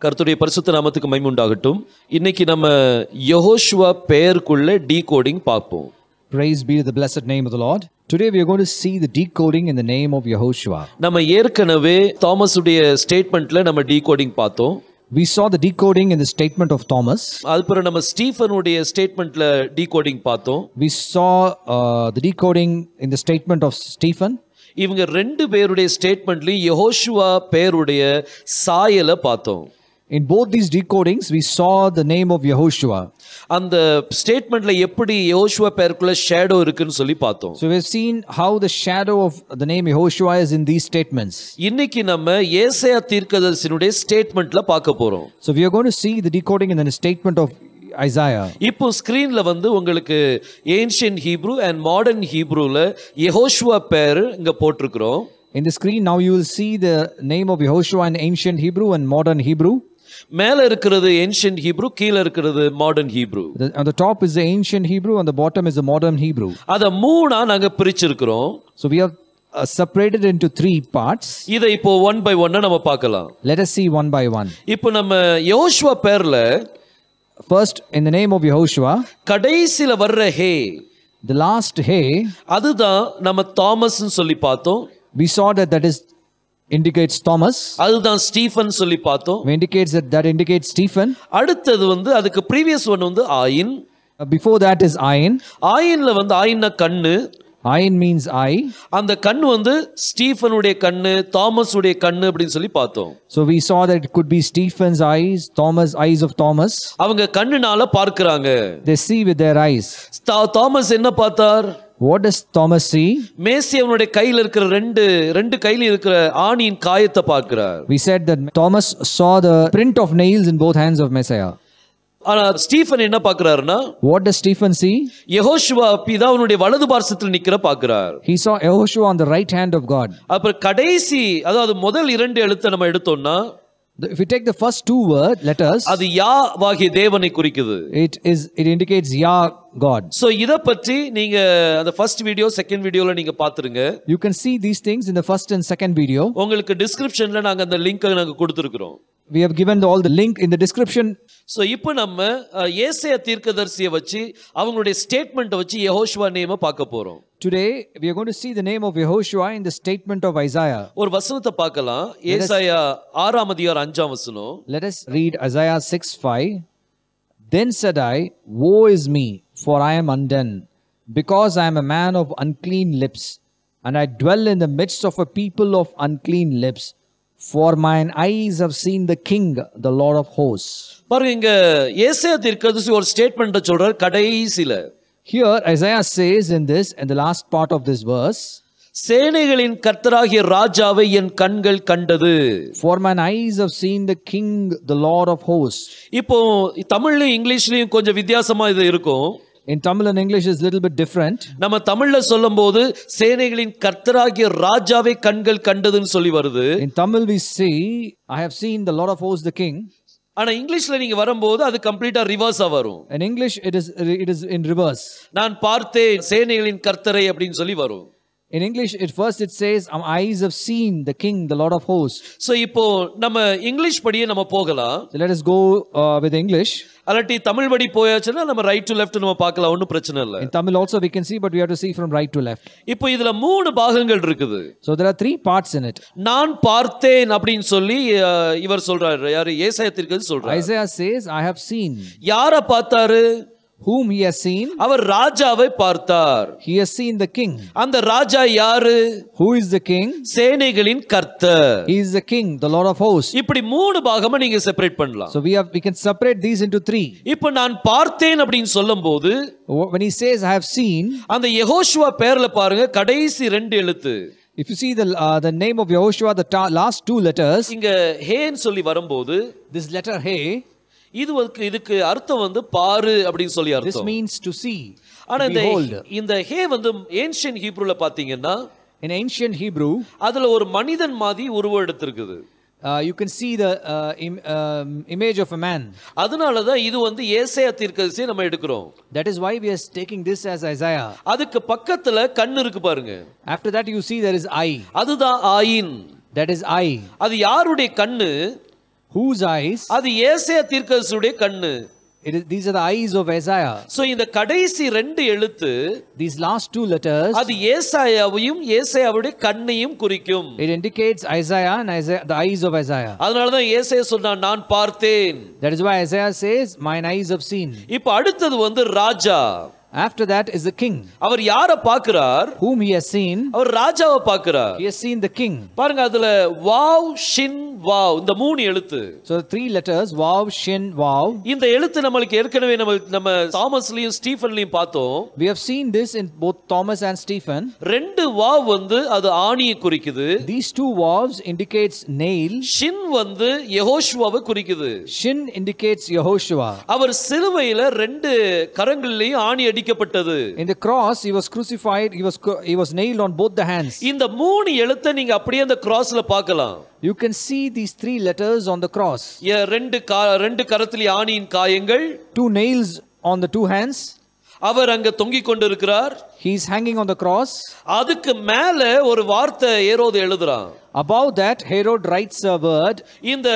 கர்த்தருடைய பரிசுத்த நாமத்துக்கு மகிமை உண்டாகட்டும். இன்னைக்கு நம்ம யெகோஷுவா பெயருக்குள்ள டீகோடிங் பார்ப்போம். Praise be to the blessed name of the Lord. Today we are going to see the decoding in the name of Yehoshua. நம்ம ஏற்கனவே தாமஸுடைய ஸ்டேட்மென்ட்ல நம்ம டீகோடிங் பார்த்தோம். We saw the decoding in the statement of Thomas. அதுக்கப்புறம் நம்ம ஸ்டீஃபனுடைய ஸ்டேட்மென்ட்ல decoding பார்த்தோம். We saw the decoding in the statement of Stephen. இவங்க ரெண்டு பேருடைய ஸ்டேட்மென்ட்லயும் யெகோஷுவா பெயருடைய சாயலை பார்த்தோம். In both these decodings we saw the name of Yehoshua. அந்த ஸ்டேட்மென்ட்ல எப்படி யெகோஷுவா பெயருக்குள்ள ஷேடோ இருக்குன்னு சொல்லி பார்த்தோம். So we have seen how the shadow of the name Yehoshua is in these statements. இன்னைக்கு நம்ம ஏசாயா தீர்க்கதரிசியினுடைய ஸ்டேட்மென்ட்ல பார்க்க போறோம். So we are going to see the decoding in the statement of Isaiah. இப்போ ஸ்கிரீன்ல வந்து உங்களுக்கு ஏன்ஷியன்ட் ஹீப்ரூ அண்ட் மாடர்ன் ஹீப்ரூல யெகோஷுவா பெயர் இங்க போட்டிருக்கிறோம். In the screen now you will see the name of Yehoshua in ancient Hebrew and modern Hebrew. மேல இருக்கிறது ancient Hebrew, கீழ இருக்கிறது modern Hebrew. On the top is the ancient Hebrew, on the bottom is the modern Hebrew. அத மூணா நாங்க பிரிச்சிருக்கிறோம். So we have separated into three parts. இதை இப்போ one by ஒன்னா நம்ம பார்க்கலாம். Let us see one by one. இப்போ நம்ம யெகோஷுவா பெயர்ல First, in the name of Yehoshua, கடைசில வர்ற ஹே, the last hey, அதுதான் நம்ம தாமஸ்னு சொல்லி பார்த்தோம். we saw that is indicates Thomas. அதுதான் ஸ்டீஃபன் சொல்லி பார்த்தோம். We indicates that indicates Stephen. அடுத்தது வந்து அதுக்கு ப்ரீவியஸ் ஒன் வந்து ஆயின். Before that is Ayin. ஆயின்ல வந்து ஆயின்னா கண்ணு. Ayin means eye. அந்த கண்ணு வந்து ஸ்டீஃபனுடைய கண்ணு, தாமஸுடைய கண்ணு அப்படின்னு சொல்லி பார்த்தோம். So we saw that it could be Stephen's eyes, eyes of Thomas. அவங்க கண்ணுனால பார்க்கறாங்க. They see with their eyes. Thomas என்ன பார்த்தார்? What does Thomas see? மேசி அவனுடைய கையில இருக்கிற ரெண்டு கையில இருக்கிற ஆணியின் காயத்தை பார்க்கிறார். We said that Thomas saw the print of nails in both hands of Messiah. ஆனா ஸ்டீஃபன் என்ன பார்க்கறாருன்னா, What does Stephen see? யெகோஷுவா பிதாவினுடைய வலது பார்சத்தில் நிக்கிற பார்க்கிறார். He saw Yehoshua on the right hand of God. அப்புறம் கடைசி, அதாவது முதல் இரண்டு எழுத்தை நம்ம எடுத்தோம்னா, If we take the first two letters, அது யாவாகிய தேவனை குறிக்குது. it indicates Yah, God. So இத பற்றி நீங்க அந்த ஃபர்ஸ்ட் வீடியோ செகண்ட் வீடியோல நீங்க பாத்துருங்க. You can see these things in the first and second video. உங்களுக்கு டிஸ்கிரிப்ஷன்ல நாங்க அந்த லிங்கை நாங்க கொடுத்திருக்கிறோம். We have given all the link in the description. So இப்போ நம்ம ஏசாயா தீர்க்கதரிசியை வச்சு அவங்களுடைய ஸ்டேட்மென்ட்டை வச்சு யெகோஷுவா நேம பார்க்க போறோம். Today we are going to see the name of Yehoshua in the statement of Isaiah. ஒரு வசனத்தை பார்க்கலாம். ஏசாயா 6ஆம் அதிகாரம் 5ஆம் வசனம். Let us read Isaiah 6:5. Then said I, woe is me, for I am undone, because I am a man of unclean lips, and I dwell in the midst of a people of unclean lips. For mine eyes have seen the King, the Lord of hosts. பாருங்க, இங்க ஏசாயா தீர்க்கதரிசி ஒரு statement சொல்றார் கடைசில. Here Isaiah says in the last part of this verse, சேனைகளின் கர்த்தராகிய ராஜாவை என் கண்கள் கண்டது. For mine eyes have seen the King, the Lord of hosts. இப்போ தமிழ்லயும் இங்கிலீஷ்லயும் கொஞ்சம் வித்தியாசமா இது இருக்கும். In Tamil and English is a little bit different. நம்ம தமிழ்ல சொல்லும்போது சேனைகளின் கர்த்தராகிய ராஜாவை கண்கள் கண்டதுன்னு சொல்லி வருது. In Tamil we see, I have seen the Lord of hosts, the King. ஆனா இங்கிலீஷ்ல நீங்க வரும்போது அது கம்ப்ளீட்டா ரிவர்ஸா வரும். In English it is in reverse. நான் பார்த்தேன் சேனைகளின் கர்த்தரை அப்படின்னு சொல்லி வரும். In English it says our eyes have seen the King, the Lord of hosts. So இப்போ நம்ம இங்கிலீஷ் படியே நம்ம போகலாம். So let us go with English. அலட்டி Tamil படி போயாச்சுன்னா நம்ம ரைட் டு லெஃப்ட் நம்ம பார்க்கலாம், ஒன்றும் பிரச்சனை இல்லை. In Tamil also we can see, but we have to see from right to left. இப்போ இதுல 3 பாகங்கள் இருக்குது. So there are 3 parts in it. நான் பார்த்தேன் அப்படின்னு சொல்லி இவர் சொல்றாரு. யாரு? ஏசாயா தீர்க்கதரிசி சொல்றாரு. Isaiah says I have seen. யாரை பார்த்தாரு? Whom he has seen? அவர் ராஜாவை பார்த்தார். He has seen the King. அந்த ராஜா யாரு? Who is the King? சேனைகளின் கர்த்தர். He is the King, the Lord of hosts. இப்படி 3 பாகமா நீங்க செப்பரேட் பண்ணலாம். So we can separate these into 3. இப்போ நான் பார்த்தேன் அப்படின்னு சொல்லும்போது, when he says I have seen, அந்த யெகோஷுவா பெயர்ல பாருங்க கடைசி 2 எழுத்து. If you see the name of Yehoshua, the last 2 letters, இங்க ஹேன்னு சொல்லி வரும்போது, this letter hey, இதுக்கு அர்த்தம் வந்து பாரு அப்படின்னு சொல்லி அர்த்தம். This means to see. ஆனா இந்த ஹே வந்து ஏன்ஷியன்ட் ஹீப்ரூல பாத்தீங்கன்னா, in ancient Hebrew அதுல ஒரு மனிதன் மாதிரி உருவம் எடுத்திருக்குது. You can see the image of a man. அதனால தான் இது வந்து ஏசாயா தீர்க்கதரிசியை நம்ம எடுக்கிறோம். That is why we are taking this as Isaiah. அதுக்கு பக்கத்துல கண்ணு இருக்கு பாருங்க. After that you see there is eye. அதுதான் ஆயின். That is eye. அது யாருடைய கண்ணு? Whose eyes? அது ஏசாயா தீர்க்கதரிசியுடைய கண்ணு. These are the eyes of Isaiah. So இந்த கடைசி ரெண்டு எழுத்து, These last two letters, அது ஏசாயாவையும் ஏசாயாவுடைய கண்ணையும் குறிக்கும். it indicates Isaiah and Isaiah, the eyes of Isaiah. அதனால தான் ஏசாயா சொன்னான், நான் பார்த்தேன். That is why Isaiah says, mine eyes have seen. இப்போ அடுத்தது வந்து ராஜா. After that is the king. அவர் யாரை பார்க்கிறார்? Whom he has seen. அவர் ராஜாவை பார்க்கிறார். He has seen the king. பாருங்க, அதுல வாவ் ஷின் வாவ் இந்த மூணு எழுத்து. So three letters, vav, shin, vav. இந்த எழுத்து நம்மளுக்கு ஏற்கனவே நம்ம தாமஸ்லயும் ஸ்டீஃபன்லயும் பார்த்தோம். We have seen this in both Thomas and Stephen. ரெண்டு வாவ் வந்து அது ஆணியை குறிக்குது. These two vavs indicates nail. ஷின் வந்து யெகோஷுவாவை குறிக்குது. Shin indicates Yehoshua. அவர் சிலுவையில ரெண்டு கரங்களிலேயும் ஆணி அடிக்கப்பட்டது. In the cross he was crucified, he was nailed on both the hands. இந்த மூணு எழுத்தை நீங்க அப்படியே அந்த கிராஸ்ல பார்க்கலாம். You can see these three letters on the cross. ரெண்டு கரத்திலே ஆணியின் காயங்கள். Two nails on the two hands. அவர் அங்க தொங்கிக் கொண்டிருக்கிறார். He is hanging on the cross. அதுக்கு மேல ஒரு வார்த்தை ஏரோது எழுதுறான். Above that Herod writes a word. இந்த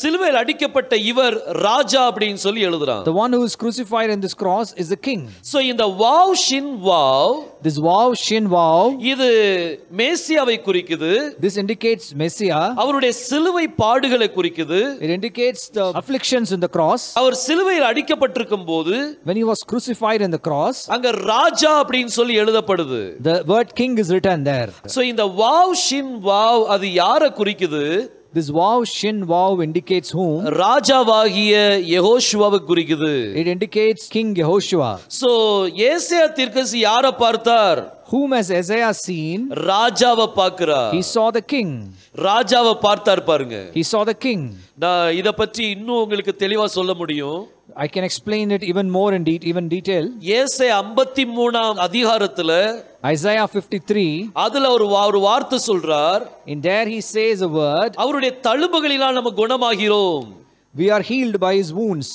சிலுவையில் அடிக்கப்பட்ட இவர் ராஜா அப்படினு சொல்லி எழுதுறான். The one who is crucified in this cross is the king. So இந்த wow Shin wow, this vav, shin, vav, இது மேசியாவை குறிக்குது. this indicates Messiah. அவருடைய சிலுவை பாடுகளை குறிக்குது. It indicates the afflictions in the cross. அவர் சிலுவையில் அடிக்கப்பட்டிருக்கும் போது, when he was crucified in the cross, அங்க ராஜா அப்படினு சொல்லி எழுதப்படுது. the word king is written there. So இந்த வாவ் ஷின் வாவ் அது யாரை குறிக்குது? This vav, shin, vav indicates whom? ராஜாவாகிய யெகோஷுவாவை குறிக்குது. It indicates King Yehoshua. So ஏசாயா தீர்க்கதரிசி யாரை பார்த்தார்? Whom has Isaiah seen? ராஜாவை பார்க்கிறார். He saw the king. ராஜாவை பார்த்தார் பாருங்க. He saw the king. நான் இத பற்றி இன்னும் உங்களுக்கு தெளிவா சொல்ல முடியும். I can explain it even more in detail. ஏசாயா 53ஆம் அதிகாரத்துல Isaiah 53, அதுல ஒரு வார்த்தை சொல்றார். in there he says a word. அவருடைய தழும்புகளினால் நம்ம குணமாகிறோம். We are healed by his wounds.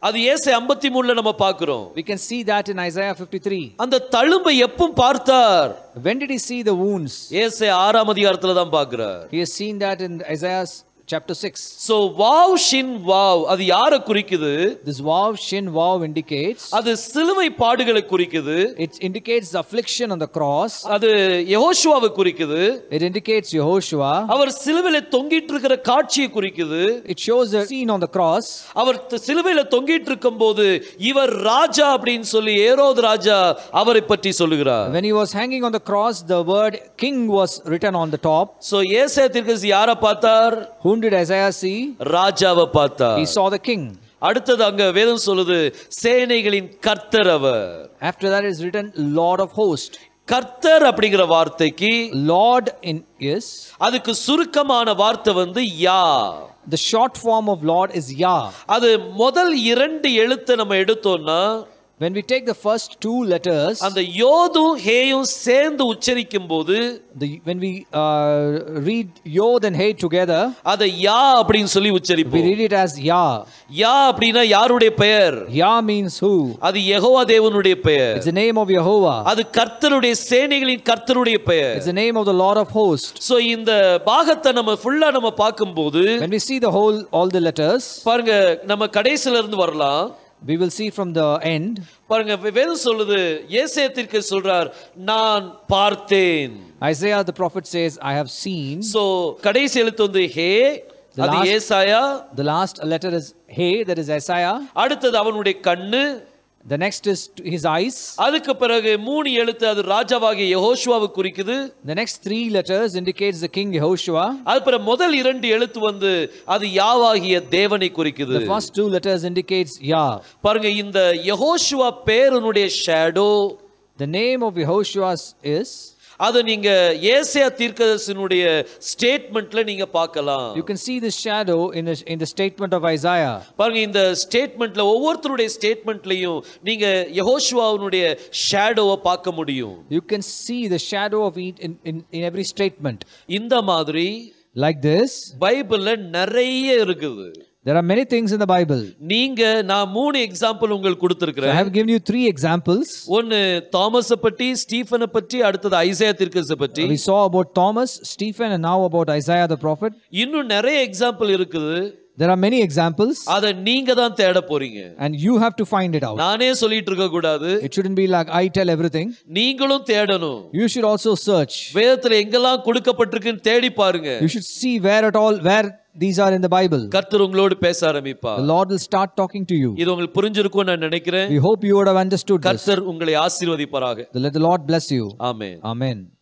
அது ஏசாயா 53ல நம்ம பார்க்கிறோம். We can see that in Isaiah 53. அந்த தழும்பை எப்போ பார்த்தார்? When did he see the wounds? ஏசாயா 6ஆம் அதிகாரத்துல தான் பார்க்கிறார். He has seen that in Isaiah chapter 6. So wow Shin wow அது யாரை குறிக்குது? This vav, shin, vav indicates, அது சிலுவை பாடுகளை குறிக்குது. it indicates the affliction on the cross. அது யெகோஷுவாவை குறிக்குது. It indicates Yehoshua. அவர் சிலுவையில தொங்கிட்டு இருக்கிற காட்சியை குறிக்குது. It shows a scene on the cross. அவர் சிலுவையில தொங்கிட்டு இருக்கும்போது இவர் ராஜா அப்படினு சொல்லி ஏரோது ராஜா அவரை பற்றி சொல்லுகிறார். When he was hanging on the cross, the word king was written on the top. So ஏசாயா தீர்க்கதரிசி யாரை பார்த்தார்? Whom did Isaiah see? ராஜாவை பார்த்தார். He saw the king. அடுத்தது அங்க வேதம் சொல்லுது சேனைகளின் கர்த்தர் அவர். After that is written Lord of hosts. கர்த்தர் அப்படிங்கிற வார்த்தைக்கு Lord in is, அதுக்கு சுருக்கமான வார்த்தை வந்து யா. the short form of Lord is Yah. அது முதல் இரண்டு எழுத்தை நம்ம எடுத்தோம்னா, when we take the first two letters, அந்த யோதும் ஹேயும் சேர்ந்து உச்சரிக்கும் போது, when we read Yod and He together, அதை யா அப்படினு சொல்லி we உச்சரிப்போம். read it as Yah. யா அப்படினா யாருடைய பெயர்? Yah means who? அது யெகோவா தேவனுடைய பெயர். It's the name of Yehovah. அது கர்த்தருடைய சேனைகளின் கர்த்தருடைய பெயர். It's the name of the Lord of hosts. So இந்த பாகத்தை நம்ம ஃபுல்லா நம்ம பார்க்கும்போது, when we see the whole, all the letters, பாருங்க நம்ம கடைசில இருந்து வரலாம். we will see from the end. பாருங்க வேதம் சொல்லுது, ஏசாயா தீர்க்கதரிசி சொல்றார் நான் பார்த்தேன். Isaiah the prophet says I have seen. So கடைசி எழுத்து வந்து ஹே, அது ஏசாயா. The last letter is He, that is Isaiah. அடுத்தது அவனுடைய கண்ணு. The next is his eyes. அதுக்கு பிறகு மூணு எழுத்து அது ராஜாவாகிய யெகோஷுவாவை குறிக்குது. The next three letters indicates the king Yehoshua. அதுக்கு முதல் இரண்டு எழுத்து வந்து அது யாவாகிய தேவனை குறிக்குது. The first two letters indicates Yah. பாருங்க இந்த யெகோஷுவா பேருனுடைய shadow, the name of Yehoshua is, அது நீங்க ஏசாயா தீர்க்கதரிசியினுடைய ஸ்டேட்மென்ட்ல நீங்க பார்க்கலாம். you can see this shadow in the statement of Isaiah. பாருங்க இந்த ஸ்டேட்மென்ட்ல ஒவ்வொருத்தருடைய ஸ்டேட்மென்ட்லயும் நீங்க யெகோஷுவாவுடைய ஷேடோவை பார்க்க முடியும். You can see the shadow of it in every statement. இந்த மாதிரி like this பைபிள்ல நிறைய இருக்குது. there are many things in the Bible. நீங்க நான் மூணு எக்ஸாம்பிள் உங்களுக்கு கொடுத்திருக்கிறேன். I have given you three examples. ஒன்னு தாமஸை பற்றி, ஸ்டீஃபனை பற்றி, அடுத்தது ஐசாயா தீர்க்கதரிசியை பற்றி. We saw about Thomas, Stephen, and now about Isaiah the prophet. இன்னும் நிறைய எக்ஸாம்பிள் இருக்குது. There are many examples, அதை நீங்க தான் தேட போறீங்க. and you have to find it out. நானே சொல்லிட்டு இருக்க கூடாது. It shouldn't be like I tell everything. நீங்களும் தேடணும். You should also search. வேதத்துல எங்கெல்லாம் கொடுக்கப்பட்டிருக்குன்னு தேடி பாருங்க. You should see where these are in the Bible. கர்த்தர் உங்களோடு பேச ஆரம்பிப்பார். The Lord will start talking to you. இது உங்களுக்கு புரிஞ்சிருக்கும் நான் நினைக்கிறேன். We hope you would have understood this. கர்த்தர் உங்களை ஆசீர்வதிப்பாராக. Let the Lord bless you. Amen. Amen.